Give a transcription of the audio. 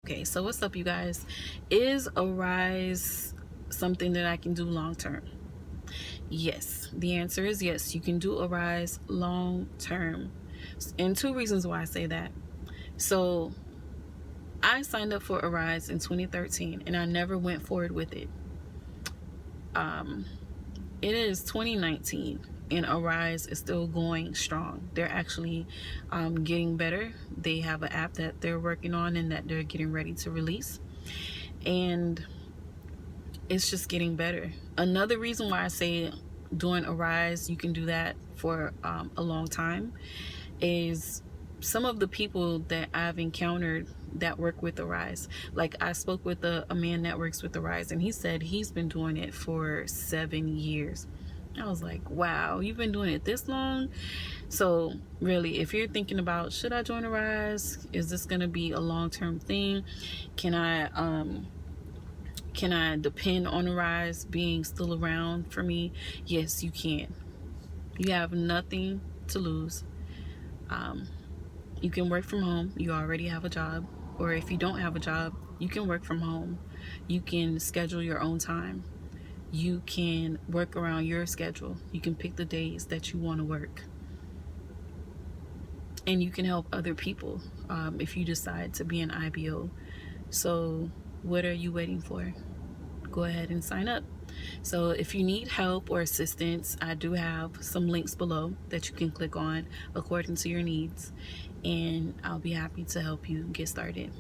Okay, so what's up, you guys? Is Arise something that I can do long term? Yes, the answer is yes. You can do Arise long term, and two reasons why I say that. So I signed up for Arise in 2013, and I never went forward with it. It is 2019, and Arise is still going strong. They're actually getting better. They have an app that they're working on and that they're getting ready to release, and it's just getting better. Another reason why I say doing Arise, you can do that for a long time, is some of the people that I've encountered that work with Arise. Like, I spoke with a man that works with Arise, and he said he's been doing it for 7 years. I was like, wow, you've been doing it this long? So really, if you're thinking about, should I join Arise? Is this going to be a long-term thing? Can I depend on Arise being still around for me? Yes, you can. You have nothing to lose. You can work from home. You already have a job. Or if you don't have a job, you can work from home. You can schedule your own time. You can work around your schedule. You can pick the days that you want to work. And you can help other people if you decide to be an IBO. So what are you waiting for? Go ahead and sign up. So if you need help or assistance, I do have some links below that you can click on according to your needs, and I'll be happy to help you get started.